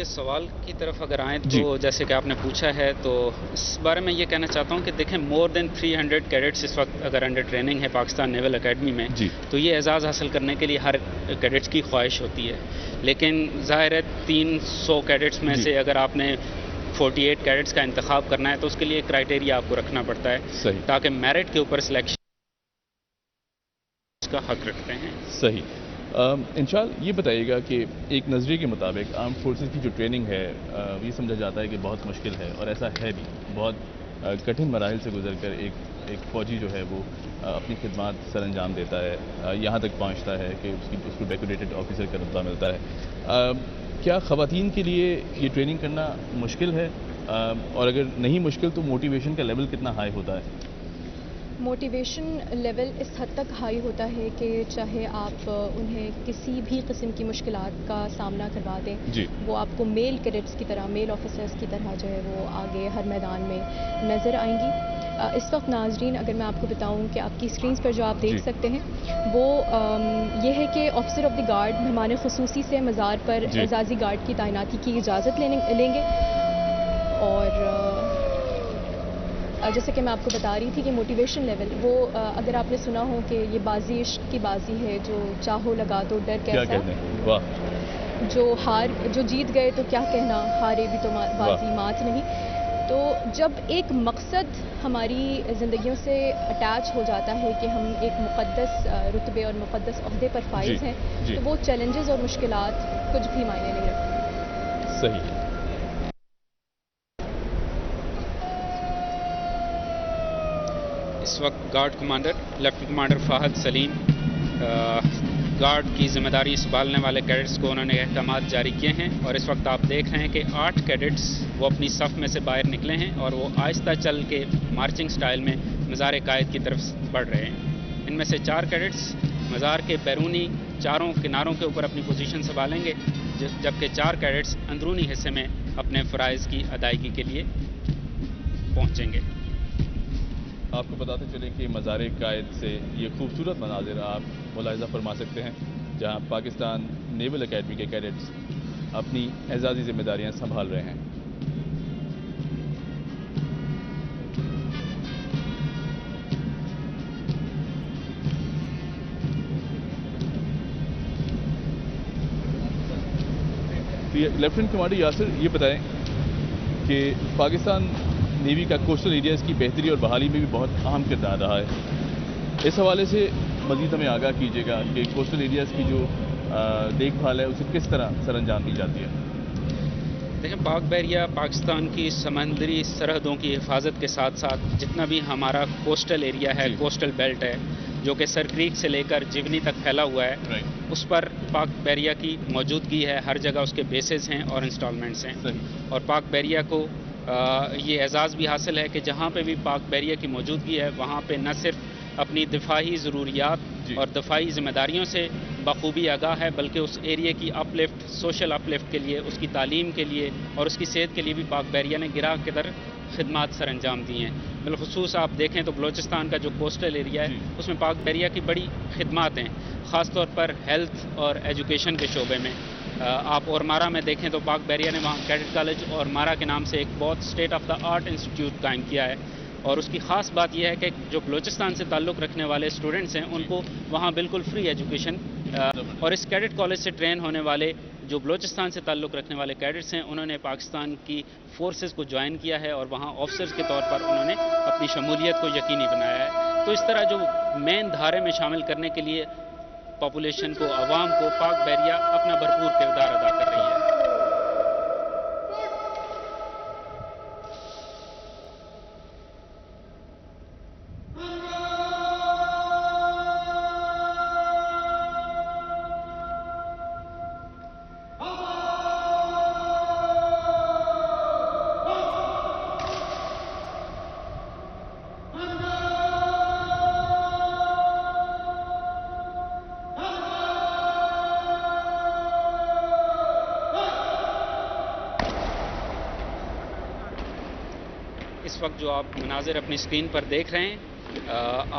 کے سوال کی طرف اگر آئیں جی. تو جیسے کہ آپ نے پوچھا ہے تو اس بارے میں یہ کہنا چاہتا ہوں کہ دیکھیں مور دین 300 کیڈٹس اس وقت اگر انڈر ٹریننگ ہے پاکستان نیول اکیڈمی میں جی. تو یہ اعزاز حاصل کرنے کے لیے ہر کیڈٹس کی خواہش ہوتی ہے، لیکن ظاہر ہے 300 کیڈٹس میں جی. سے اگر آپ نے 48 کیڈٹس کا انتخاب کرنا ہے تو اس کے لیے کرائٹیریا آپ کو رکھنا پڑتا ہے صحیح. تاکہ میرٹ کے اوپر سلیکشن کا حق رکھتے ہیں. صحیح. انشاءاللہ یہ بتائیے گا کہ ایک نظریے کے مطابق آرم فورسز کی جو ٹریننگ ہے یہ سمجھا جاتا ہے کہ بہت مشکل ہے، اور ایسا ہے بھی. بہت کٹھن مراحل سے گزر کر ایک فوجی جو ہے وہ اپنی خدمات سر انجام دیتا ہے، یہاں تک پہنچتا ہے کہ اس کو ڈیکوریٹڈ آفیسر کا رتبہ ملتا ہے. کیا خواتین کے لیے یہ ٹریننگ کرنا مشکل ہے؟ اور اگر نہیں مشکل تو موٹیویشن کا لیول کتنا ہائی ہوتا ہے؟ موٹیویشن لیول اس حد تک ہائی ہوتا ہے کہ چاہے آپ انہیں کسی بھی قسم کی مشکلات کا سامنا کروا دیں، جی. وہ آپ کو میل کیڈٹس کی طرح، میل آفیسرس کی طرح جو ہے وہ آگے ہر میدان میں نظر آئیں گی. اس وقت ناظرین اگر میں آپ کو بتاؤں کہ آپ کی اسکرینز پر جو آپ دیکھ سکتے ہیں وہ یہ ہے کہ آفیسر آف دی گارڈ مہمان خصوصی سے مزار پر اعزازی گارڈ کی تعیناتی کی اجازت لیں گے. اور جیسے کہ میں آپ کو بتا رہی تھی کہ موٹیویشن لیول وہ اگر آپ نے سنا ہو کہ یہ بازی عشق کی بازی ہے، جو چاہو لگا دو ڈر کیسا، جو جیت گئے تو کیا کہنا، ہارے بھی تو بازی مات نہیں. تو جب ایک مقصد ہماری زندگیوں سے اٹیچ ہو جاتا ہے کہ ہم ایک مقدس رتبے اور مقدس عہدے پر فائز ہیں تو وہ چیلنجز اور مشکلات کچھ بھی معنی نہیں رکھتی. صحیح. اس وقت guard commander lieutenant commander Fahad Saleem guard کی ذمہ داری سنبھالنے والے کیڈٹس کو انہوں نے احکامات جاری کیے ہیں، اور اس وقت آپ دیکھ رہے ہیں کہ 8 کیڈٹس وہ اپنی صف میں سے باہر نکلے ہیں اور وہ آہستہ چل کے مارچنگ سٹائل میں مزار قائد کی طرف بڑھ رہے ہیں. ان میں سے 4 کیڈٹس مزار کے بیرونی چاروں کناروں کے اوپر اپنی پوزیشن سنبھالیں گے، جبکہ 4 کیڈٹس اندرونی حصے میں اپنے فرائض کی ادائیگی کے لیے پہنچیں گے. آپ کو بتاتے چلیں کہ مزار قائد سے یہ خوبصورت مناظر آپ ملاحظہ فرما سکتے ہیں جہاں پاکستان نیول اکیڈمی کے کیڈٹس اپنی اعزازی ذمہ داریاں سنبھال رہے ہیں. لیفٹنٹ کمانڈر یاسر یہ بتائیں کہ پاکستان نیوی کا کوسٹل ایریاز کی بہتری اور بحالی میں بھی بہت اہم کردار رہا ہے. اس حوالے سے مزید ہمیں آگاہ کیجیے گا کہ کوسٹل ایریاز کی جو دیکھ بھال ہے اسے کس طرح سر انجام دی جاتی ہے؟ دیکھیں پاک بحریہ پاکستان کی سمندری سرحدوں کی حفاظت کے ساتھ ساتھ جتنا بھی ہمارا کوسٹل ایریا ہے، کوسٹل بیلٹ ہے جو کہ سر کریک سے لے کر جگنی تک پھیلا ہوا ہے، اس پر پاک بحریہ کی موجودگی ہے. ہر جگہ اس کے بیسز ہیں اور انسٹالمنٹس ہیں، اور پاک بحریہ کو یہ اعزاز بھی حاصل ہے کہ جہاں پہ بھی پاک بحریہ کی موجودگی ہے وہاں پہ نہ صرف اپنی دفاعی ضروریات اور دفاعی ذمہ داریوں سے بخوبی آگاہ ہے بلکہ اس ایریا کی اپ لفٹ، سوشل اپ لفٹ کے لیے، اس کی تعلیم کے لیے اور اس کی صحت کے لیے بھی پاک بحریہ نے گراہ کے در خدمات سر انجام دی ہیں. بالخصوص آپ دیکھیں تو بلوچستان کا جو کوسٹل ایریا ہے اس میں پاک بحریہ کی بڑی خدمات ہیں، خاص طور پر ہیلتھ اور ایجوکیشن کے شعبے میں. آپ اورمارا میں دیکھیں تو پاک بحریہ نے وہاں کیڈٹ کالج اورمارا کے نام سے ایک بہت state of the art institute قائم کیا ہے، اور اس کی خاص بات یہ ہے کہ جو بلوچستان سے تعلق رکھنے والے اسٹوڈنٹس ہیں ان کو وہاں بالکل فری ایجوکیشن، اور اس کیڈٹ کالج سے ٹرین ہونے والے جو بلوچستان سے تعلق رکھنے والے کیڈٹس ہیں انہوں نے پاکستان کی فورسز کو جوائن کیا ہے اور وہاں آفیسرز کے طور پر انہوں نے اپنی شمولیت کو یقینی بنایا ہے. تو اس طرح جو مین دھارے میں شامل کرنے کے لیے پاپولیشن کو، عوام کو پاک بحریہ اپنا بھرپور کردار ادا کر رہی ہے. اس وقت جو آپ مناظر اپنی اسکرین پر دیکھ رہے ہیں،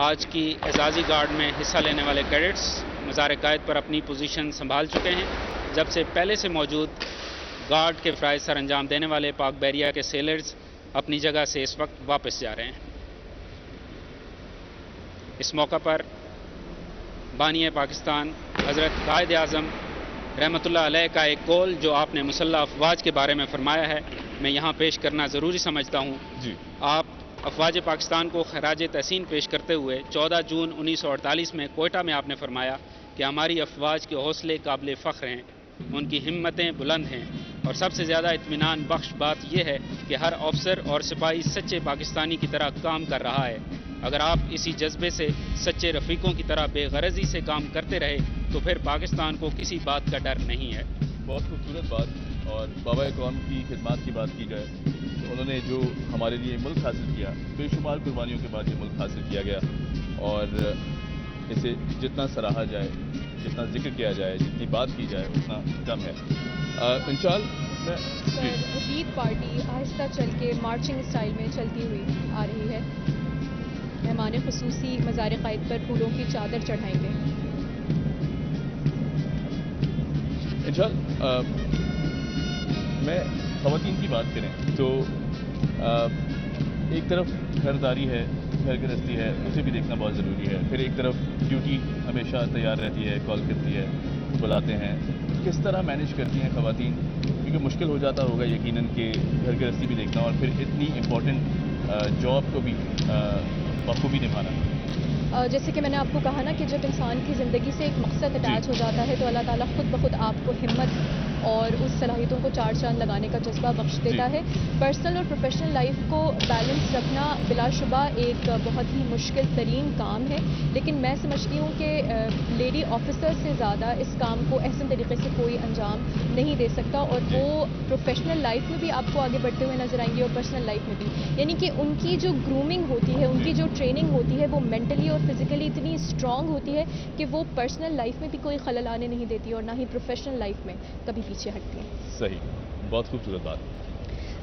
آج کی اعزازی گارڈ میں حصہ لینے والے کیڈٹس مزار قائد پر اپنی پوزیشن سنبھال چکے ہیں. جب سے پہلے سے موجود گارڈ کے فرائض سر انجام دینے والے پاک بحریہ کے سیلرز اپنی جگہ سے اس وقت واپس جا رہے ہیں۔ اس موقع پر بانی پاکستان حضرت قائد اعظم رحمۃ اللہ علیہ کا ایک قول جو آپ نے مسلح افواج کے بارے میں فرمایا ہے، میں یہاں پیش کرنا ضروری سمجھتا ہوں۔ جی آپ افواج پاکستان کو خراج تحسین پیش کرتے ہوئے 14 جون 1948 میں کوئٹہ میں آپ نے فرمایا کہ ہماری افواج کے حوصلے قابل فخر ہیں، ان کی ہمتیں بلند ہیں، اور سب سے زیادہ اطمینان بخش بات یہ ہے کہ ہر افسر اور سپاہی سچے پاکستانی کی طرح کام کر رہا ہے۔ اگر آپ اسی جذبے سے سچے رفیقوں کی طرح بے غرضی سے کام کرتے رہے تو پھر پاکستان کو کسی بات کا ڈر نہیں ہے۔ بہت خوبصورت بات، اور بابا قوم کی خدمات کی بات کی جائے تو انہوں نے جو ہمارے لیے ملک حاصل کیا، بے شمار قربانیوں کے بعد یہ ملک حاصل کیا گیا، اور اسے جتنا سراہا جائے، جتنا ذکر کیا جائے، جتنی بات کی جائے اتنا کم ہے۔ انشاءاللہ حدید پارٹی آہستہ چل کے مارچنگ اسٹائل میں چلتی ہوئی آ رہی ہے۔ مہمان خصوصی مزار قائد پر پھولوں کی چادر چڑھائیں گے۔ انشاءاللہ میں خواتین کی بات کریں تو ایک طرف گھرداری ہے، گھر گرہستی ہے، اسے بھی دیکھنا بہت ضروری ہے، پھر ایک طرف ڈیوٹی ہمیشہ تیار رہتی ہے، کال کرتی ہے، بلاتے ہیں، کس طرح مینیج کرتی ہیں خواتین؟ کیونکہ مشکل ہو جاتا ہوگا یقیناً کہ گھر گرہستی بھی دیکھنا اور پھر اتنی امپورٹنٹ جاب کو بھی بخوبی نبھانا۔ جیسے کہ میں نے آپ کو کہا نا کہ جب انسان کی زندگی سے ایک مقصد اٹیچ ہو جاتا ہے تو اللہ تعالیٰ خود بخود آپ کو ہمت اور اس صلاحیتوں کو چار چاند لگانے کا جذبہ بخش دیتا ہے۔ پرسنل اور پروفیشنل لائف کو بیلنس رکھنا بلا شبہ ایک بہت ہی مشکل ترین کام ہے، لیکن میں سمجھتی ہوں کہ لیڈی آفیسر سے زیادہ اس کام کو احسن طریقے سے کوئی انجام نہیں دے سکتا، اور وہ پروفیشنل لائف میں بھی آپ کو آگے بڑھتے ہوئے نظر آئیں گے اور پرسنل لائف میں بھی، یعنی کہ ان کی جو گرومنگ ہوتی ہے، ان کی جو ٹریننگ ہوتی ہے وہ مینٹلی اور فزیکلی اتنی اسٹرانگ ہوتی ہے کہ وہ پرسنل لائف میں بھی کوئی خلل آنے نہیں دیتی اور نہ ہی پروفیشنل لائف میں کبھی پیچھے ہٹتی ہیں۔ صحیح، بہت خوبصورت بات۔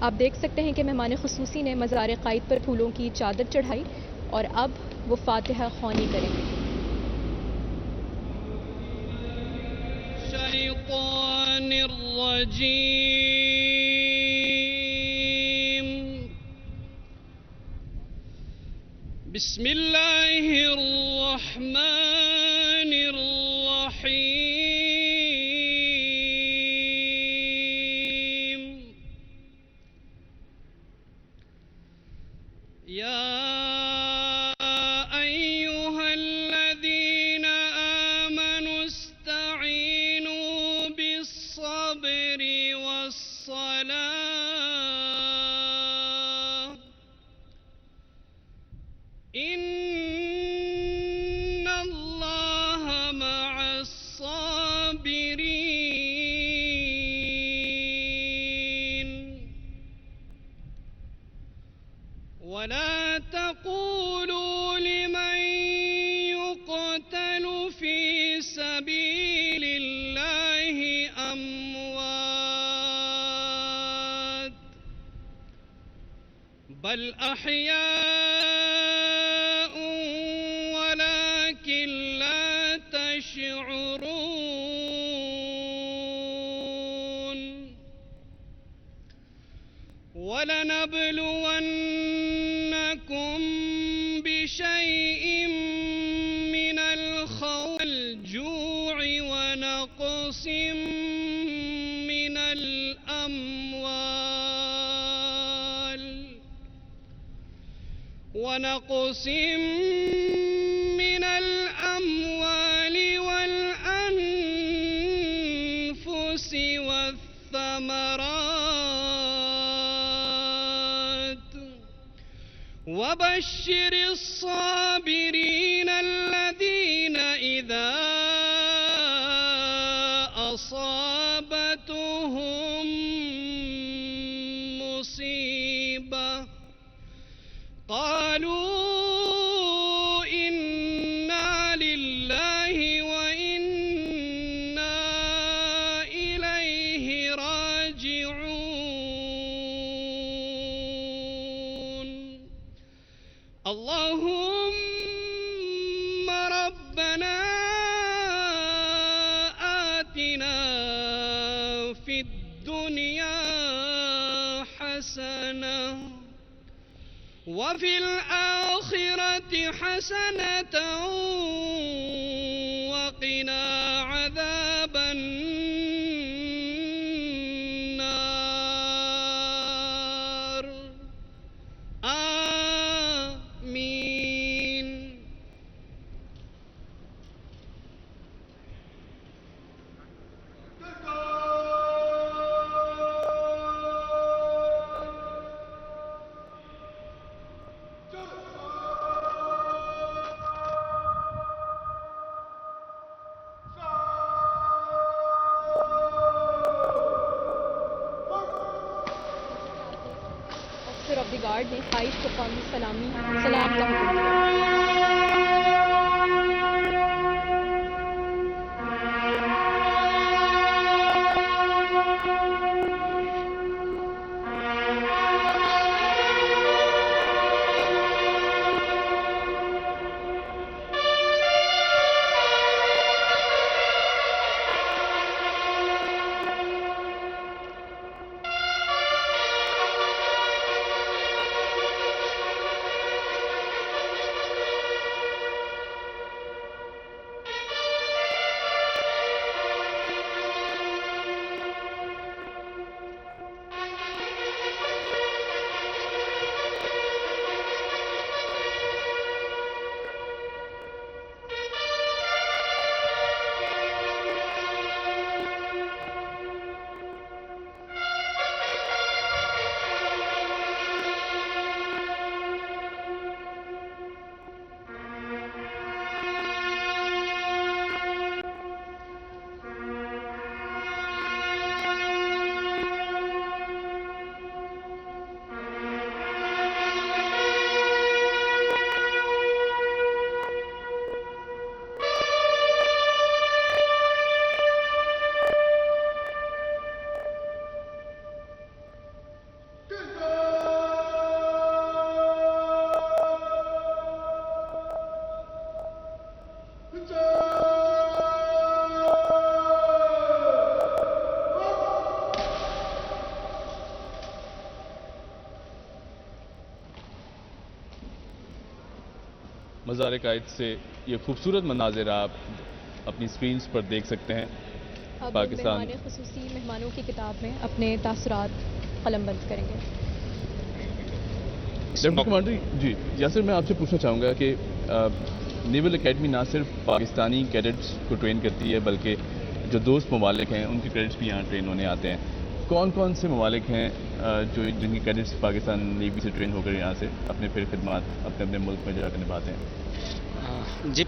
آپ دیکھ سکتے ہیں کہ مہمان خصوصی نے مزار قائد پر پھولوں کی چادر چڑھائی اور اب وہ فاتحہ خوانی کریں گے۔ الشیطان الرجیم، بسم اللہ الرحمن الرحیم، یا ایہا الذین آمنوا استعینوا بالصبر والصلاة ان اللہ مع الصابرین، ولا تقولوا لمن يقتل في سبيل الله أموات بل أحياء ولكن لا تشعرون، ولنبلونكم بشيء من الخوف والجوع ونقص من الأموال والأنفس والثمرات، وبشر الصابرين الذين إذا أصابتهم مصيبة قالوا إنا لله وإنا إليه راجعون، اللهم ربنا آتنا في الدنيا الدنيا حسنة وفي الآخرة حسنة وقنا عذاب النار آمين. آفیسر آف دی گارڈ نے قائد کو قومی سلام کا حکم دیا. مزار قائد سے یہ خوبصورت مناظر آپ اپنی سکرینز پر دیکھ سکتے ہیں. اب پاکستان مہمان خصوصی مہمانوں کی کتاب میں اپنے تاثرات قلم بند کریں گے. ڈپٹی کمانڈر جی یاسر، میں آپ سے پوچھنا چاہوں گا کہ نیول اکیڈمی نہ صرف پاکستانی کیڈٹس کو ٹرین کرتی ہے بلکہ جو دوست ممالک ہیں ان کے کیڈٹس بھی یہاں ٹرین ہونے آتے ہیں. کون کون سے ممالک ہیں جن کے کیڈٹس پاکستان نیوی سے ٹرین ہو کر یہاں سے اپنے پھر خدمات اپنے اپنے ملک میں جا کر نبھاتے ہیں؟ جی،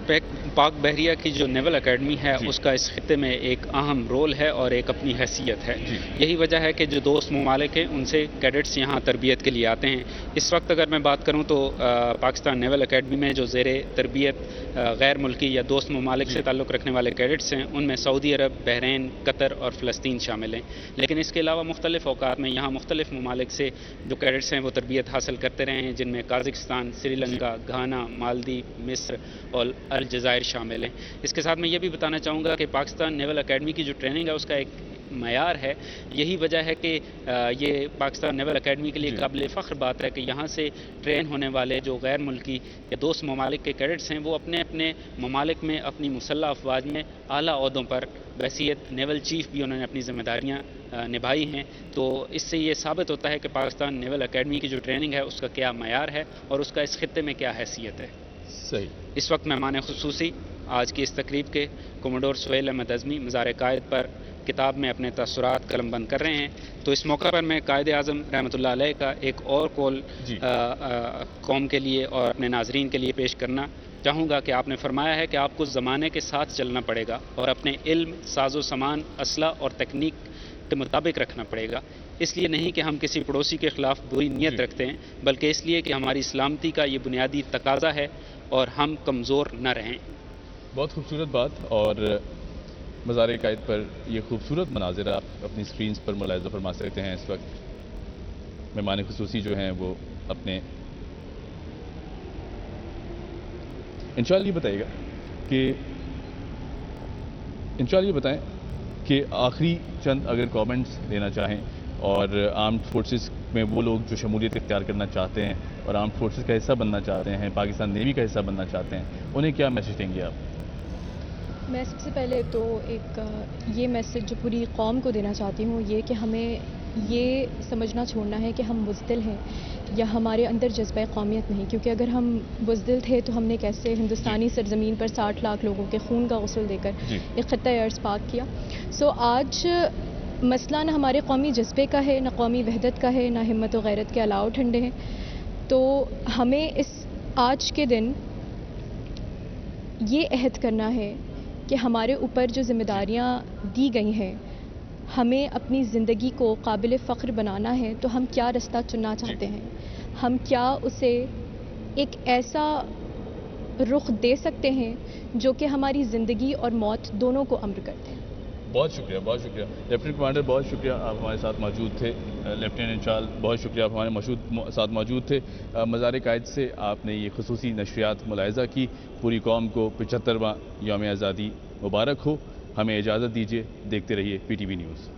پاک بحریہ کی جو نیول اکیڈمی ہے اس کا اس خطے میں ایک اہم رول ہے اور ایک اپنی حیثیت ہے. یہی وجہ ہے کہ جو دوست ممالک ہیں ان سے کیڈٹس یہاں تربیت کے لیے آتے ہیں. اس وقت اگر میں بات کروں تو پاکستان نیول اکیڈمی میں جو زیر تربیت غیر ملکی یا دوست ممالک سے تعلق رکھنے والے کیڈٹس ہیں ان میں سعودی عرب، بحرین، قطر اور فلسطین شامل ہیں. لیکن اس کے علاوہ مختلف اوقات میں یہاں مختلف ممالک سے جو کیڈٹس ہیں وہ تربیت حاصل کرتے رہے ہیں، جن میں قازقستان، سری لنکا، گھانا، مالدیپ، مصر اور الجزائر شامل ہیں. اس کے ساتھ میں یہ بھی بتانا چاہوں گا کہ پاکستان نیول اکیڈمی کی جو ٹریننگ ہے اس کا ایک معیار ہے. یہی وجہ ہے کہ یہ پاکستان نیول اکیڈمی کے لیے قابل فخر بات ہے کہ یہاں سے ٹرین ہونے والے جو غیر ملکی یا دوست ممالک کے کیڈٹس ہیں وہ اپنے اپنے ممالک میں اپنی مسلح افواج میں اعلیٰ عہدوں پر بحیثیت نیول چیف بھی انہوں نے اپنی ذمہ داریاں نبھائی ہیں. تو اس سے یہ ثابت ہوتا ہے کہ پاکستان نیول اکیڈمی کی جو ٹریننگ ہے اس کا کیا معیار ہے اور اس کا اس خطے میں کیا حیثیت ہے. صحیح. اس وقت مہمان خصوصی آج کی اس تقریب کے کوموڈور سہیل احمد اعظمی مزار قائد پر کتاب میں اپنے تاثرات قلم بند کر رہے ہیں. تو اس موقع پر میں قائد اعظم رحمۃ اللہ علیہ کا ایک اور قول قوم کے لیے اور اپنے ناظرین کے لیے پیش کرنا چاہوں گا کہ آپ نے فرمایا ہے کہ آپ کو زمانے کے ساتھ چلنا پڑے گا اور اپنے علم، ساز و سامان، اسلحہ اور تکنیک کے مطابق رکھنا پڑے گا. اس لیے نہیں کہ ہم کسی پڑوسی کے خلاف بری نیت رکھتے ہیں بلکہ اس لیے کہ ہماری سلامتی کا یہ بنیادی تقاضا ہے اور ہم کمزور نہ رہیں. بہت خوبصورت بات. اور مزار قائد پر یہ خوبصورت مناظر آپ اپنی سکرینز پر ملاحظہ فرما سکتے ہیں. اس وقت مہمان خصوصی جو ہیں وہ اپنے انشاءاللہ یہ بتائیے گا کہ انشاءاللہ یہ بتائیں کہ آخری چند اگر کامنٹس دینا چاہیں اور آرمڈ فورسز میں وہ لوگ جو شمولیت اختیار کرنا چاہتے ہیں اور آرمڈ فورسز کا حصہ بننا چاہتے ہیں، پاکستان نیوی کا حصہ بننا چاہتے ہیں، انہیں کیا میسج دیں گے آپ؟ میں سب سے پہلے تو ایک یہ میسج جو پوری قوم کو دینا چاہتی ہوں، یہ کہ ہمیں یہ سمجھنا چھوڑنا ہے کہ ہم بزدل ہیں یا ہمارے اندر جذبہ قومیت نہیں، کیونکہ اگر ہم بزدل تھے تو ہم نے کیسے ہندوستانی سرزمین پر 60 لاکھ لوگوں کے خون کا غسل دے کر ایک خطہ ارض پاک کیا. سو آج مسئلہ نہ ہمارے قومی جذبے کا ہے، نہ قومی وحدت کا ہے، نہ ہمت و غیرت کے الاؤ ٹھنڈے ہیں. تو ہمیں اس آج کے دن یہ عہد کرنا ہے کہ ہمارے اوپر جو ذمہ داریاں دی گئی ہیں، ہمیں اپنی زندگی کو قابل فخر بنانا ہے. تو ہم کیا رستہ چننا چاہتے ہیں، ہم کیا اسے ایک ایسا رخ دے سکتے ہیں جو کہ ہماری زندگی اور موت دونوں کو امر کرتے ہیں. بہت شکریہ، بہت شکریہ لیفٹیننٹ کمانڈر، بہت شکریہ آپ ہمارے ساتھ موجود تھے. لیفٹیننٹ انچال، بہت شکریہ آپ ہمارے ساتھ موجود تھے. مزار قائد سے آپ نے یہ خصوصی نشریات ملاحظہ کی. پوری قوم کو 75واں یوم آزادی مبارک ہو. ہمیں اجازت دیجیے، دیکھتے رہیے پی ٹی وی نیوز.